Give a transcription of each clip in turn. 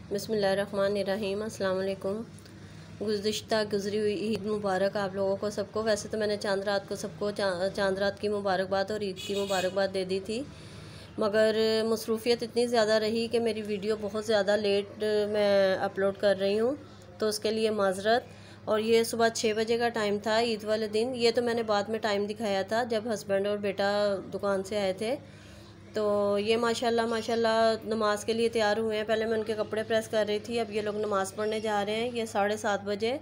बिस्मिल्लाहिर्रहमानिर्रहीम। अस्सलाम वालेकुम। गुज़िश्ता गुज़री हुई ईद मुबारक आप लोगों को सबको। वैसे तो मैंने चांद रात को सबको चांद रात की मुबारकबाद और ईद की मुबारकबाद दे दी थी, मगर मसरूफ़ियत इतनी ज़्यादा रही कि मेरी वीडियो बहुत ज़्यादा लेट मैं अपलोड कर रही हूँ, तो उसके लिए माज़रत। और ये सुबह 6 बजे का टाइम था ईद वाले दिन। ये तो मैंने बाद में टाइम दिखाया था जब हस्बैंड और बेटा दुकान से आए थे। तो ये माशाल्लाह नमाज़ के लिए तैयार हुए हैं। पहले मैं उनके कपड़े प्रेस कर रही थी, अब ये लोग नमाज़ पढ़ने जा रहे हैं। ये 7:30 बजे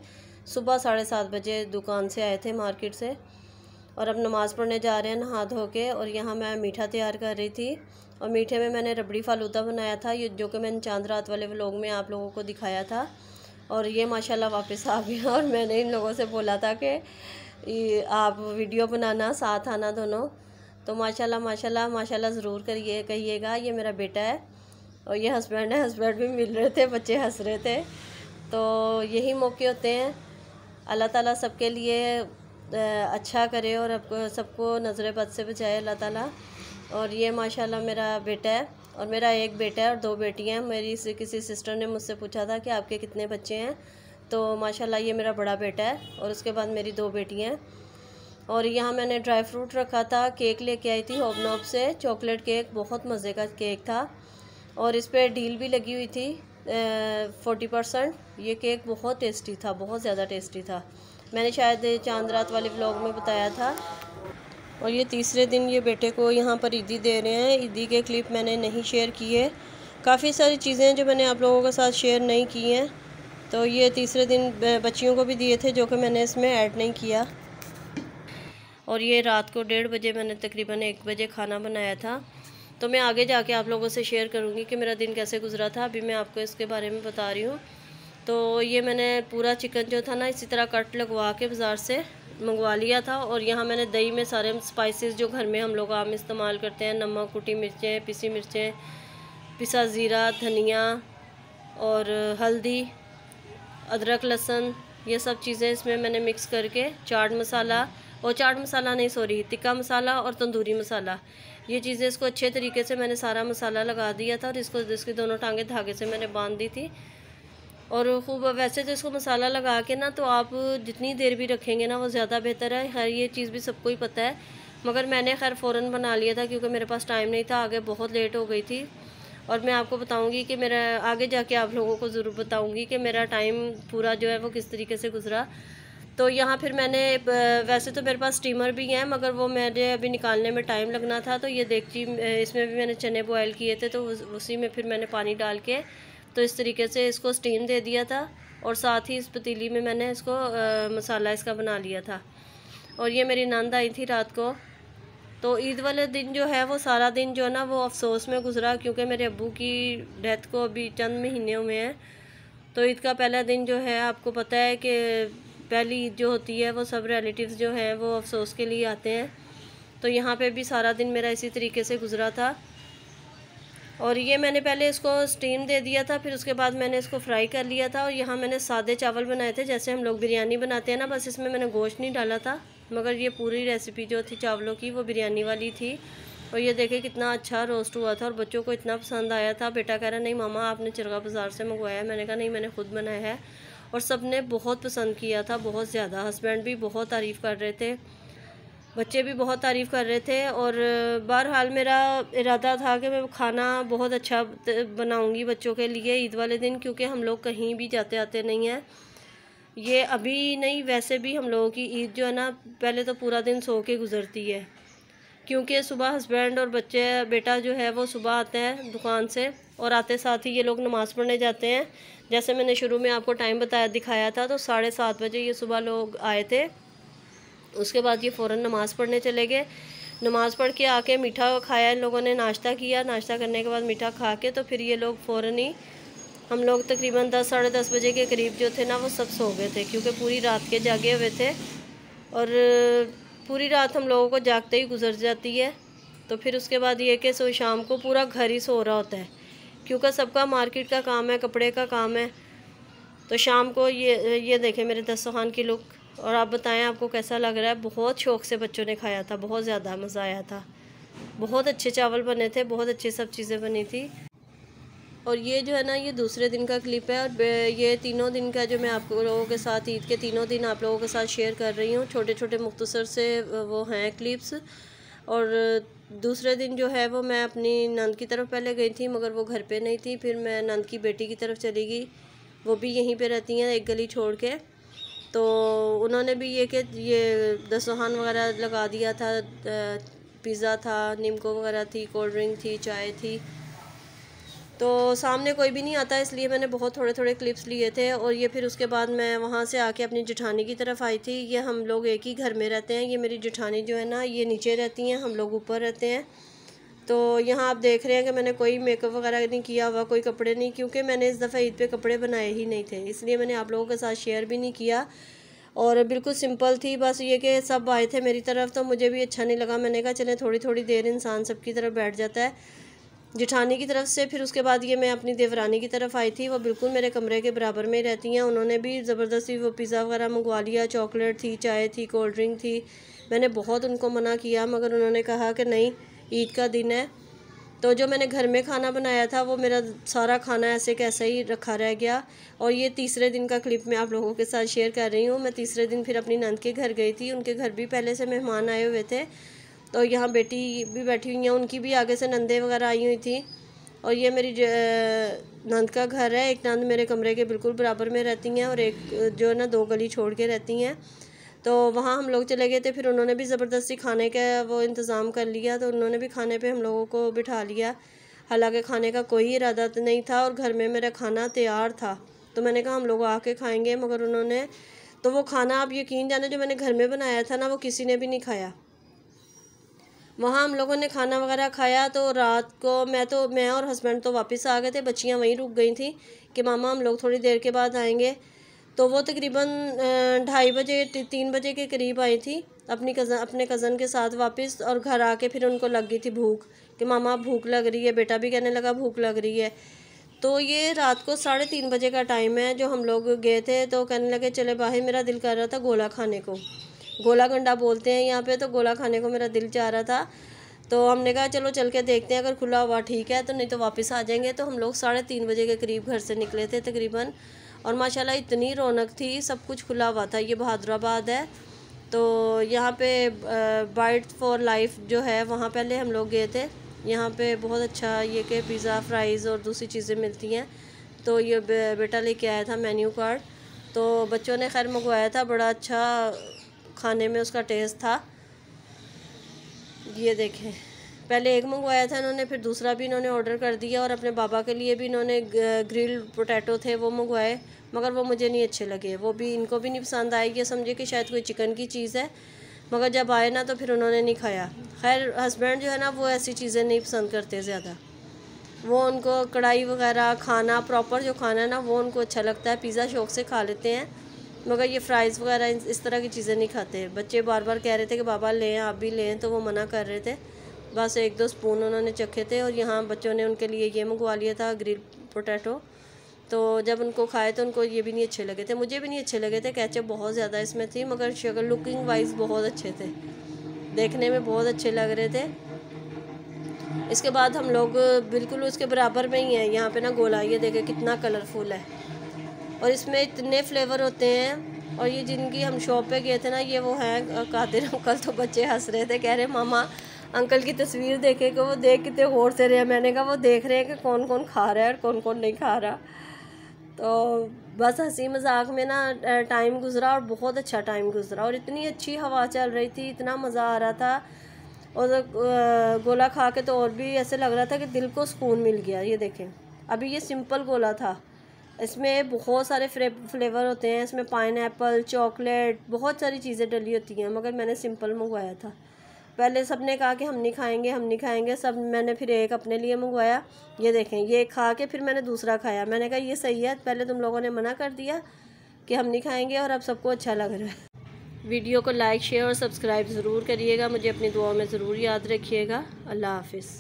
सुबह 7:30 बजे दुकान से आए थे मार्केट से, और अब नमाज़ पढ़ने जा रहे हैं नहा धो के। और यहाँ मैं मीठा तैयार कर रही थी, और मीठे में मैंने रबड़ी फालूदा बनाया था, ये जो कि मैंने चांद रात वाले व्लॉग में आप लोगों को दिखाया था। और ये माशाल्लाह वापस आ गया, और मैंने इन लोगों से बोला था कि आप वीडियो बनाना, साथ आना दोनों। तो माशाल्लाह ज़रूर कहिएगा। ये मेरा बेटा है और ये हस्बैंड है। हस्बैंड भी मिल रहे थे, बच्चे हंस रहे थे। तो यही मौके होते हैं। अल्लाह ताला सबके लिए अच्छा करे और सबको नज़र बद से बचाए अल्लाह ताला। और ये माशाल्लाह मेरा बेटा है, और मेरा एक बेटा है और 2 बेटियाँ हैं। मेरी किसी सिस्टर ने मुझसे पूछा था कि आपके कितने बच्चे हैं, तो माशाल्लाह ये मेरा बड़ा बेटा है, और उसके बाद मेरी 2 बेटियाँ हैं। और यहाँ मैंने ड्राई फ्रूट रखा था, केक लेके आई थी होबनॉब से, चॉकलेट केक, बहुत मज़े का केक था। और इस पर डील भी लगी हुई थी 40%। ये केक बहुत टेस्टी था, बहुत ज़्यादा टेस्टी था। मैंने शायद चांद रात वाले व्लॉग में बताया था। और ये तीसरे दिन ये बेटे को यहाँ पर ईदी दे रहे हैं। ईदी के क्लिप मैंने नहीं शेयर किए, काफ़ी सारी चीज़ें जो मैंने आप लोगों के साथ शेयर नहीं की हैं। तो ये तीसरे दिन बच्चियों को भी दिए थे, जो कि मैंने इसमें ऐड नहीं किया। और ये रात को 1:30 बजे मैंने तकरीबन 1 बजे खाना बनाया था। तो मैं आगे जाके आप लोगों से शेयर करूँगी कि मेरा दिन कैसे गुजरा था। अभी मैं आपको इसके बारे में बता रही हूँ। तो ये मैंने पूरा चिकन जो था ना, इसी तरह कट लगवा के बाज़ार से मंगवा लिया था। और यहाँ मैंने दही में सारे स्पाइसेस जो घर में हम लोग आम इस्तेमाल करते हैं, नमक, कुटी मिर्चें, पिसी मिर्चें, पिसा ज़ीरा, धनिया और हल्दी, अदरक, लहसुन, ये सब चीज़ें इसमें मैंने मिक्स करके, चाट मसाला, और चाट मसाला नहीं सॉरी टिक्का मसाला और तंदूरी मसाला, ये चीज़ें इसको अच्छे तरीके से मैंने सारा मसाला लगा दिया था। और इसकी दोनों टांगें धागे से मैंने बांध दी थी। और खूब वैसे तो इसको मसाला लगा के ना, तो आप जितनी देर भी रखेंगे ना वो ज़्यादा बेहतर है। हर ये चीज़ भी सबको ही पता है, मगर मैंने खैर फ़ौरन बना लिया था क्योंकि मेरे पास टाइम नहीं था, आगे बहुत लेट हो गई थी। और मैं आपको बताऊंगी कि मेरा आगे जाके आप लोगों को ज़रूर बताऊंगी कि मेरा टाइम पूरा जो है वो किस तरीके से गुजरा। तो यहाँ फिर मैंने वैसे तो मेरे पास स्टीमर भी हैं, मगर वो मेरे अभी निकालने में टाइम लगना था। तो ये देखिए इसमें भी मैंने चने बॉयल किए थे, तो उसी में फिर मैंने पानी डाल के तो इस तरीके से इसको स्टीम दे दिया था। और साथ ही इस पतीली में मैंने इसको मसाला इसका बना लिया था। और ये मेरी नंद आई थी रात को। तो ईद वाले दिन जो है वो सारा दिन जो है ना वो अफसोस में गुजरा, क्योंकि मेरे अब्बू की डेथ को अभी चंद महीने हुए हैं। तो ईद का पहला दिन जो है, आपको पता है कि पहली ईद जो होती है वो सब रिलेटिव्स जो हैं वो अफसोस के लिए आते हैं। तो यहाँ पे भी सारा दिन मेरा इसी तरीके से गुजरा था। और ये मैंने पहले इसको स्टीम दे दिया था, फिर उसके बाद मैंने इसको फ्राई कर लिया था। और यहाँ मैंने सादे चावल बनाए थे, जैसे हम लोग बिरयानी बनाते हैं ना, बस इसमें मैंने गोश्त नहीं डाला था। मगर ये पूरी रेसिपी जो थी चावलों की वो बिरयानी वाली थी। और ये देखे कितना अच्छा रोस्ट हुआ था, और बच्चों को इतना पसंद आया था। बेटा कह रहा नहीं मामा आपने चरगा बाज़ार से मंगवाया है। मैंने कहा नहीं, मैंने खुद बनाया है। और सब ने बहुत पसंद किया था, बहुत ज़्यादा। हस्बैंड भी बहुत तारीफ़ कर रहे थे, बच्चे भी बहुत तारीफ़ कर रहे थे। और बहरहाल मेरा इरादा था कि मैं खाना बहुत अच्छा बनाऊंगी बच्चों के लिए ईद वाले दिन, क्योंकि हम लोग कहीं भी जाते आते नहीं हैं। ये अभी नहीं, वैसे भी हम लोगों की ईद जो है ना, पहले तो पूरा दिन सो के गुजरती है, क्योंकि सुबह हस्बैंड और बच्चे बेटा जो है वो सुबह आते हैं दुकान से, और आते साथ ही ये लोग नमाज़ पढ़ने जाते हैं। जैसे मैंने शुरू में आपको टाइम दिखाया था, तो 7:30 बजे ये सुबह लोग आए थे। उसके बाद ये फ़ौरन नमाज़ पढ़ने चले गए। नमाज़ पढ़ के आके मीठा खाया इन लोगों ने, नाश्ता किया। नाश्ता करने के बाद मीठा खा के तो फिर ये लोग फ़ौरन ही, हम लोग तकरीबन 10 साढ़े 10 बजे के करीब जो थे ना वो सब सो गए थे, क्योंकि पूरी रात के जागे हुए थे। और पूरी रात हम लोगों को जागते ही गुजर जाती है। तो फिर उसके बाद ये कि सो शाम को पूरा घर ही सो रहा होता है, क्योंकि सबका मार्केट का काम है, कपड़े का काम है। तो शाम को ये देखें मेरे दस्तरखान की लुक। और आप बताएं आपको कैसा लग रहा है। बहुत शौक़ से बच्चों ने खाया था, बहुत ज़्यादा मज़ा आया था। बहुत अच्छे चावल बने थे, बहुत अच्छी सब चीज़ें बनी थी। और ये जो है ना, ये दूसरे दिन का क्लिप है। और ये तीनों दिन का जो मैं आप लोगों के साथ, ईद के तीनों दिन आप लोगों के साथ शेयर कर रही हूँ। छोटे छोटे मुख्तसर से वो हैं क्लिप्स। और दूसरे दिन जो है वो मैं अपनी नंद की तरफ पहले गई थी, मगर वो घर पे नहीं थी। फिर मैं नंद की बेटी की तरफ चली गई, वो भी यहीं पे रहती हैं एक गली छोड़ के। तो उन्होंने भी ये कि ये दस्तरखान वगैरह लगा दिया था, पिज़्ज़ा था, नीमको वगैरह थी, कोल्ड ड्रिंक थी, चाय थी। तो सामने कोई भी नहीं आता, इसलिए मैंने बहुत थोड़े थोड़े क्लिप्स लिए थे। और ये फिर उसके बाद मैं वहाँ से आके अपनी जेठानी की तरफ आई थी। ये हम लोग एक ही घर में रहते हैं। ये मेरी जेठानी जो है ना, ये नीचे रहती हैं, हम लोग ऊपर रहते हैं। तो यहाँ आप देख रहे हैं कि मैंने कोई मेकअप वगैरह नहीं किया हुआ, कोई कपड़े नहीं, क्योंकि मैंने इस दफ़ा ईद पे कपड़े बनाए ही नहीं थे, इसलिए मैंने आप लोगों के साथ शेयर भी नहीं किया। और बिल्कुल सिंपल थी, बस ये कि सब आए थे मेरी तरफ तो मुझे भी अच्छा नहीं लगा। मैंने कहा चलें थोड़ी थोड़ी देर इंसान सबकी तरफ बैठ जाता है, जेठानी की तरफ से। फिर उसके बाद ये मैं अपनी देवरानी की तरफ आई थी, वो बिल्कुल मेरे कमरे के बराबर में ही रहती हैं। उन्होंने भी ज़बरदस्ती वो पिज़्ज़ा वगैरह मंगवा लिया, चॉकलेट थी, चाय थी, कोल्ड ड्रिंक थी। मैंने बहुत उनको मना किया, मगर उन्होंने कहा कि नहीं, ईद का दिन है। तो जो मैंने घर में खाना बनाया था वो मेरा सारा खाना ऐसे कैसे ही रखा रह गया। और ये तीसरे दिन का क्लिप मैं आप लोगों के साथ शेयर कर रही हूँ। मैं तीसरे दिन फिर अपनी नंद के घर गई थी, उनके घर भी पहले से मेहमान आए हुए थे। तो यहाँ बेटी भी बैठी हुई हैं, उनकी भी आगे से नंदे वगैरह आई हुई थी। और ये मेरी नंद का घर है। एक नंद मेरे कमरे के बिल्कुल बराबर में रहती हैं, और एक जो है ना 2 गली छोड़ के रहती हैं। तो वहाँ हम लोग चले गए थे। फिर उन्होंने भी ज़बरदस्ती खाने का वो इंतज़ाम कर लिया, तो उन्होंने भी खाने पे हम लोगों को बिठा लिया। हालांकि खाने का कोई इरादा नहीं था, और घर में मेरा खाना तैयार था। तो मैंने कहा हम लोग आके खाएंगे, मगर उन्होंने तो वो खाना, आप यकीन जाने, जो मैंने घर में बनाया था ना, वो किसी ने भी नहीं खाया। वहाँ हम लोगों ने खाना वगैरह खाया। तो रात को मैं और हस्बैंड तो वापस आ गए थे, बच्चियाँ वहीं रुक गई थी कि मामा हम लोग थोड़ी देर के बाद आएंगे। तो वो तकरीबन 2:30 बजे 3 बजे के करीब आई थी अपने कज़न के साथ वापस। और घर आके फिर उनको लग गई थी भूख कि मामा भूख लग रही है, बेटा भी कहने लगा भूख लग रही है। तो ये रात को 3:30 बजे का टाइम है जो हम लोग गए थे। तो कहने लगे चले बाहर, मेरा दिल कर रहा था गोला खाने को, गोला गंडा बोलते हैं यहाँ पे, तो गोला खाने को मेरा दिल चाह रहा था। तो हमने कहा चलो चल के देखते हैं, अगर खुला हुआ ठीक है, तो नहीं तो वापस आ जाएंगे। तो हम लोग 3:30 बजे के करीब घर से निकले थे तकरीबन। और माशाल्लाह इतनी रौनक थी, सब कुछ खुला हुआ था। ये बहादुराबाद है। तो यहाँ पे बाइट फॉर लाइफ जो है, वहाँ पहले हम लोग गए थे। यहाँ पे बहुत अच्छा ये कि पिज़्ज़ा, फ्राइज़ और दूसरी चीज़ें मिलती हैं। तो ये बेटा लेके आया था मेन्यू कार्ड, तो बच्चों ने खैर मंगवाया था, बड़ा अच्छा खाने में उसका टेस्ट था। ये देखें, पहले एक मंगवाया था इन्होंने, फिर दूसरा भी इन्होंने ऑर्डर कर दिया। और अपने बाबा के लिए भी इन्होंने ग्रिल पोटैटो थे वो मंगवाए, मगर वो मुझे नहीं अच्छे लगे, वो भी इनको भी नहीं पसंद आए। ये समझे कि शायद कोई चिकन की चीज़ है, मगर जब आए ना तो फिर उन्होंने नहीं खाया। खैर हस्बैंड जो है ना, वो ऐसी चीज़ें नहीं पसंद करते ज़्यादा। वो उनको कढ़ाई वगैरह खाना, प्रॉपर जो खाना है ना, वो उनको अच्छा लगता है। पिज़्ज़ा शौक़ से खा लेते हैं, मगर ये फ्राइज़ वगैरह इस तरह की चीज़ें नहीं खाते। बच्चे बार बार कह रहे थे कि बाबा लें, आप भी लें, तो वो मना कर रहे थे। बस 1-2 स्पून उन्होंने चखे थे। और यहाँ बच्चों ने उनके लिए ये मंगवा लिया था ग्रिल पोटैटो। तो जब उनको खाए तो उनको ये भी नहीं अच्छे लगे थे, मुझे भी नहीं अच्छे लगे थे। केचप बहुत ज़्यादा इसमें थी, मगर शक्ल लुकिंग वाइज बहुत अच्छे थे, देखने में बहुत अच्छे लग रहे थे। इसके बाद हम लोग बिल्कुल उसके बराबर में ही हैं यहाँ पे ना गोला, ये देखें कितना कलरफुल है, और इसमें इतने फ्लेवर होते हैं। और ये जिनकी हम शॉप पे गए थे ना, ये वो हैं कादिर अंकल। तो बच्चे हंस रहे थे, कह रहे मामा अंकल की तस्वीर देखे कि वो देख कितने गौर से रहे हैं। मैंने कहा वो देख रहे हैं कि कौन कौन खा रहा है और कौन कौन नहीं खा रहा। तो बस हंसी मजाक में ना टाइम गुजरा, और बहुत अच्छा टाइम गुजरा। और इतनी अच्छी हवा चल रही थी, इतना मज़ा आ रहा था। और गोला खा के तो और भी ऐसे लग रहा था कि दिल को सुकून मिल गया। ये देखें, अभी ये सिंपल गोला था, इसमें बहुत सारे फ्लेवर होते हैं। इसमें पाइनएप्पल, चॉकलेट, बहुत सारी चीज़ें डली होती हैं, मगर मैंने सिंपल मंगवाया था। पहले सब ने कहा कि हम नहीं खाएंगे, हम नहीं खाएंगे सब, मैंने फिर एक अपने लिए मंगवाया। ये देखें, ये खा के फिर मैंने दूसरा खाया। मैंने कहा ये सही है, पहले तुम लोगों ने मना कर दिया कि हम नहीं खाएंगे, और अब सबको अच्छा लग रहा है। वीडियो को लाइक, शेयर और सब्सक्राइब ज़रूर करिएगा। मुझे अपनी दुआओं में ज़रूर याद रखिएगा। अल्लाह हाफिज़।